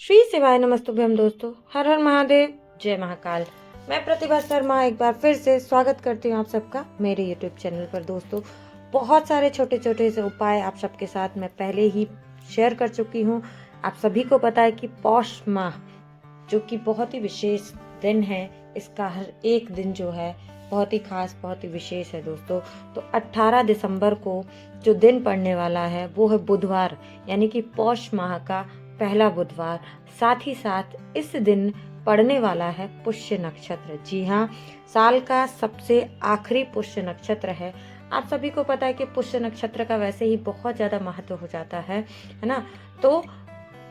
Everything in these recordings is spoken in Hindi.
श्री शिवाय नमस्तुभ्यम दोस्तों, हर हर महादेव, जय महाकाल। मैं प्रतिभा शर्मा एक बार फिर से स्वागत करती हूँ आप सबका मेरे यूट्यूब चैनल पर। दोस्तों, बहुत सारे छोटे छोटे से उपाय आप सबके साथ मैं पहले ही शेयर कर चुकी हूँ। आप सभी को पता है कि पौष माह जो कि बहुत ही विशेष दिन है, इसका हर एक दिन जो है बहुत ही खास, बहुत ही विशेष है दोस्तों। तो 18 दिसंबर को जो दिन पड़ने वाला है वो है बुधवार, यानी कि पौष माह का पहला बुधवार। साथ ही साथ इस दिन पड़ने वाला है पुष्य नक्षत्र। जी हाँ, साल का सबसे आखिरी पुष्य नक्षत्र है। आप सभी को पता है कि पुष्य नक्षत्र का वैसे ही बहुत ज्यादा महत्व हो जाता है ना। तो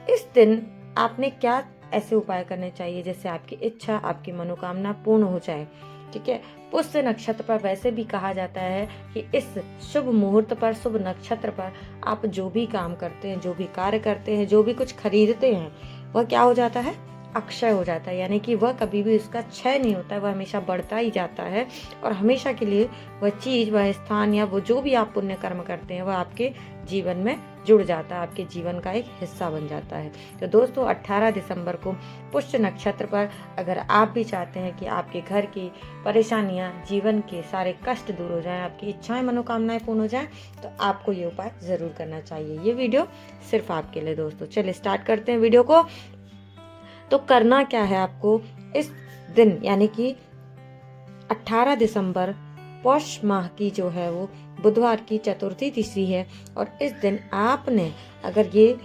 इस दिन आपने क्या ऐसे उपाय करने चाहिए जिससे आपकी इच्छा, आपकी मनोकामना पूर्ण हो जाए। ठीक है, पुष्य नक्षत्र पर वैसे भी कहा जाता है कि इस शुभ मुहूर्त पर, शुभ नक्षत्र पर आप जो भी काम करते हैं, जो भी कार्य करते हैं, जो भी कुछ खरीदते हैं, वह क्या हो जाता है, अक्षय हो जाता है। यानी कि वह कभी भी उसका क्षय नहीं होता है, वह हमेशा बढ़ता ही जाता है और हमेशा के लिए वह चीज, वह स्थान या वो जो भी आप पुण्य कर्म करते हैं वह आपके जीवन में जुड़ जाता है, आपके जीवन का एक हिस्सा बन जाता है। तो दोस्तों, 18 दिसंबर को पुष्य नक्षत्र पर अगर आप भी चाहते हैं कि आपके घर की परेशानियां, जीवन के सारे कष्ट दूर हो जाएं, आपकी इच्छाएं, मनोकामनाएं पूर्ण हो जाएं, तो आपको ये उपाय जरूर करना चाहिए। ये वीडियो सिर्फ आपके लिए दोस्तों। चलिए स्टार्ट करते हैं वीडियो को। तो करना क्या है आपको इस दिन, यानी कि 18 दिसंबर पौष माह की जो है वो बुधवार की चतुर्थी तिथि है। और इस दिन आपने अगर ये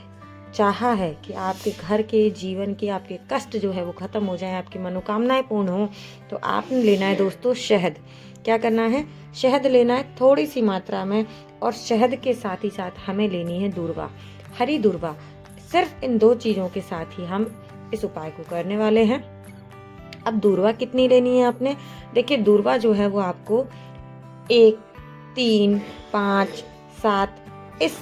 चाहा है कि आपके घर के, जीवन के, आपके कष्ट जो है वो खत्म हो जाए, आपकी मनोकामनाएं पूर्ण हो, तो आपने लेना है दोस्तों शहद। क्या करना है, शहद लेना है थोड़ी सी मात्रा में। और शहद के साथ ही साथ हमें लेनी है दूर्वा, हरी दूर्वा। सिर्फ इन दो चीजों के साथ ही हम इस उपाय को करने वाले हैं। अब दूर्वा कितनी लेनी है आपने, देखिए दूर्वा जो है वो आपको 1, 3, 5, 7 इस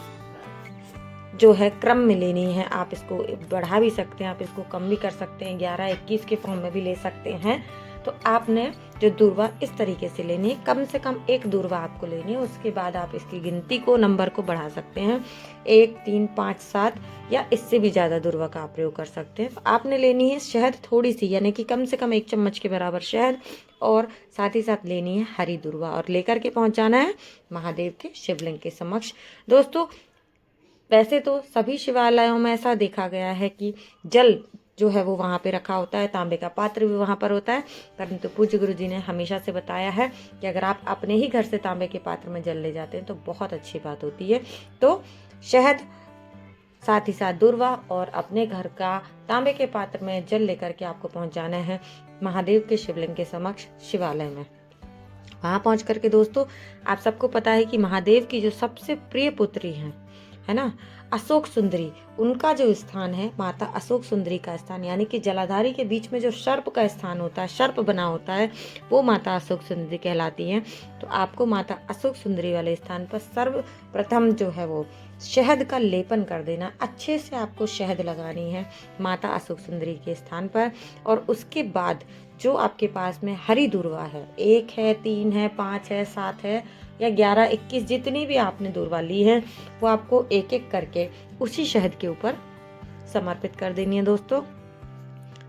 जो है क्रम में लेनी है। आप इसको बढ़ा भी सकते हैं, आप इसको कम भी कर सकते हैं, 11, 21 के फॉर्म में भी ले सकते हैं। तो आपने जो दूर्वा इस तरीके से लेनी है, कम से कम एक दूर्वा आपको लेनी है। उसके बाद आप इसकी गिनती को, नंबर को बढ़ा सकते हैं, 1, 3, 5, 7 या इससे भी ज़्यादा दूर्वा का आप प्रयोग कर सकते हैं। तो आपने लेनी है शहद थोड़ी सी, यानी कि कम से कम 1 चम्मच के बराबर शहद, और साथ ही साथ लेनी है हरी दूर्वा, और लेकर के पहुंच जाना है महादेव के शिवलिंग के समक्ष। दोस्तों, वैसे तो सभी शिवालयों में ऐसा देखा गया है कि जल जो है वो वहाँ पे रखा होता है, तांबे का पात्र भी वहाँ पर होता है। परंतु पूज्य गुरु जी ने हमेशा से बताया है कि अगर आप अपने ही घर से तांबे के पात्र में जल ले जाते हैं तो बहुत अच्छी बात होती है। तो शहद, साथ ही साथ दूर्वा और अपने घर का तांबे के पात्र में जल लेकर के आपको पहुँच जाना है महादेव के शिवलिंग के समक्ष शिवालय में। वहाँ पहुँच करके दोस्तों, आप सबको पता है कि महादेव की जो सबसे प्रिय पुत्री है ना, अशोक सुंदरी, उनका जो स्थान है, माता अशोक सुंदरी का स्थान, यानी कि जलाधारी के बीच में जो सर्प का स्थान होता है, सर्प बना होता है, वो माता अशोक सुंदरी कहलाती है। तो आपको माता अशोक सुंदरी वाले स्थान पर सर्वप्रथम जो है वो शहद का लेपन कर देना। अच्छे से आपको शहद लगानी है माता अशोक सुंदरी के स्थान पर। और उसके बाद जो आपके पास में हरी दूर्वा है, 1 है, 3 है, 5 है, 7 है या 11, 21, जितनी भी आपने दूर्वा ली है, वो आपको एक एक करके उसी शहद के ऊपर समर्पित कर देनी है। दोस्तों,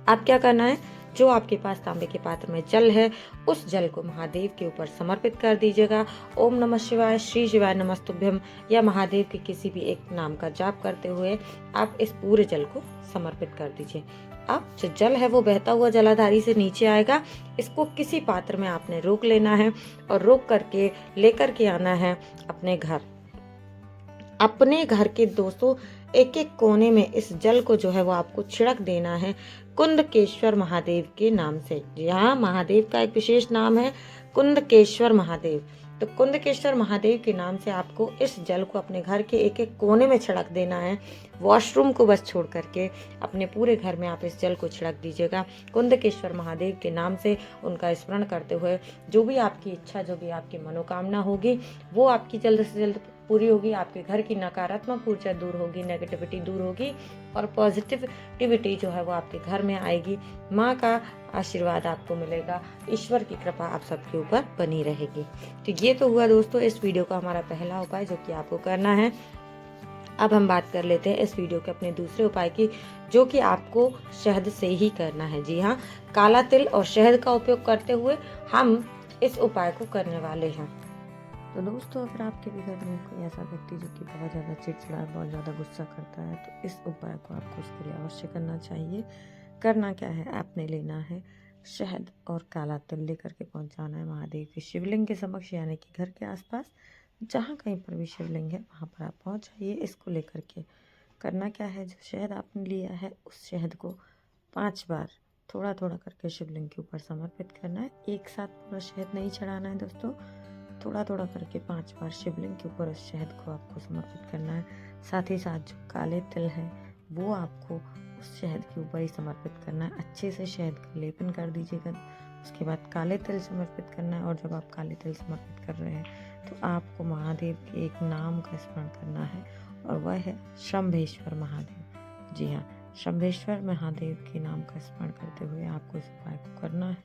आप क्या करना है, जो आपके पास तांबे के पात्र में जल है, उस जल को महादेव के ऊपर समर्पित कर दीजिएगा। ओम नमः शिवाय, श्री शिवाय नमस्तुभ्यम या महादेव के किसी भी एक नाम का जाप करते हुए आप इस पूरे जल को समर्पित कर दीजिए। अब जो जल है वो बहता हुआ जलाधारी से नीचे आएगा। इसको किसी पात्र में आपने रोक लेना है और रोक करके लेकर के आना है अपने घर। अपने घर के दोस्तों एक एक कोने में इस जल को जो है वो आपको छिड़क देना है कुंदकेश्वर महादेव के नाम से। जी हाँ, महादेव का एक विशेष नाम है कुंदकेश्वर महादेव। तो कुंदकेश्वर महादेव के नाम से आपको इस जल को अपने घर के एक एक कोने में छिड़क देना है। वॉशरूम को बस छोड़ करके अपने पूरे घर में आप इस जल को छिड़क दीजिएगा कुंदकेश्वर महादेव के नाम से। उनका स्मरण करते हुए जो भी आपकी इच्छा, जो भी आपकी मनोकामना होगी, वो आपकी जल्द से जल्द पूरी होगी। आपके घर की नकारात्मक ऊर्जा दूर होगी, नेगेटिविटी दूर होगी और पॉजिटिविटी जो है वो आपके घर में आएगी। माँ का आशीर्वाद आपको मिलेगा, ईश्वर की कृपा आप सबके ऊपर बनी रहेगी। तो ये तो हुआ दोस्तों इस वीडियो का हमारा पहला उपाय जो कि आपको करना है। अब हम बात कर लेते हैं इस वीडियो के अपने दूसरे उपाय की, जो कि आपको शहद से ही करना है। जी हाँ, काला तिल और शहद का उपयोग करते हुए हम इस उपाय को करने वाले हैं। तो दोस्तों, अगर आपके भी घर में कोई ऐसा व्यक्ति जो कि बहुत ज़्यादा चिड़चिड़ा, बहुत ज़्यादा गुस्सा करता है, तो इस उपाय को आपको उसके लिए अवश्य करना चाहिए। करना क्या है, आपने लेना है शहद और काला तिल लेकर के पहुंचाना है महादेव के शिवलिंग के समक्ष, यानी कि घर के आसपास जहाँ कहीं पर भी शिवलिंग है वहाँ पर आप पहुँच जाइए इसको लेकर के। करना क्या है, जो शहद आपने लिया है उस शहद को 5 बार थोड़ा थोड़ा करके शिवलिंग के ऊपर समर्पित करना है। एक साथ पूरा शहद नहीं चढ़ाना है दोस्तों, थोड़ा थोड़ा करके 5 बार शिवलिंग के ऊपर उस शहद को आपको समर्पित करना है। साथ ही साथ जो काले तिल है वो आपको उस शहद के ऊपर ही समर्पित करना है। अच्छे से शहद का लेपन कर दीजिएगा। उसके बाद काले तिल समर्पित करना है, और जब आप काले तिल समर्पित कर रहे हैं तो आपको महादेव के एक नाम का स्मरण करना है, और वह है शंभेश्वर महादेव। जी हाँ, शंभेश्वर महादेव के नाम का स्मरण करते हुए आपको इस उपाय को करना है।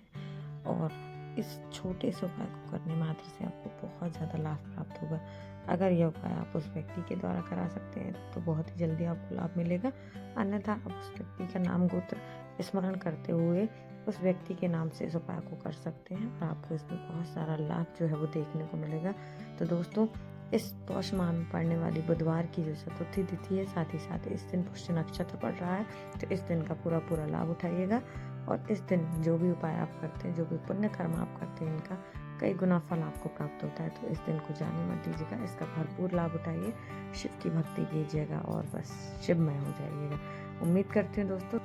और इस छोटे से उपाय को करने मात्र से आपको बहुत ज़्यादा लाभ प्राप्त होगा। अगर यह उपाय आप उस व्यक्ति के द्वारा करा सकते हैं तो बहुत ही जल्दी आपको लाभ मिलेगा। अन्यथा आप उस व्यक्ति का नाम गोत्र स्मरण करते हुए उस व्यक्ति के नाम से इस उपाय को कर सकते हैं, और आपको इसमें बहुत सारा लाभ जो है वो देखने को मिलेगा। तो दोस्तों, इस पौष माह में पड़ने वाली बुधवार की जो चतुर्थी तिथि है, साथ ही साथ इस दिन पुष्य नक्षत्र पड़ रहा है, तो इस दिन का पूरा लाभ उठाइएगा। और इस दिन जो भी उपाय आप करते हैं, जो भी पुण्य कर्म आप करते हैं, इनका कई गुना फल आपको प्राप्त होता है। तो इस दिन को जाने मत दीजिएगा, इसका भरपूर लाभ उठाइए, शिव की भक्ति कीजिएगा और बस शिवमय हो जाइएगा। उम्मीद करती हूँ दोस्तों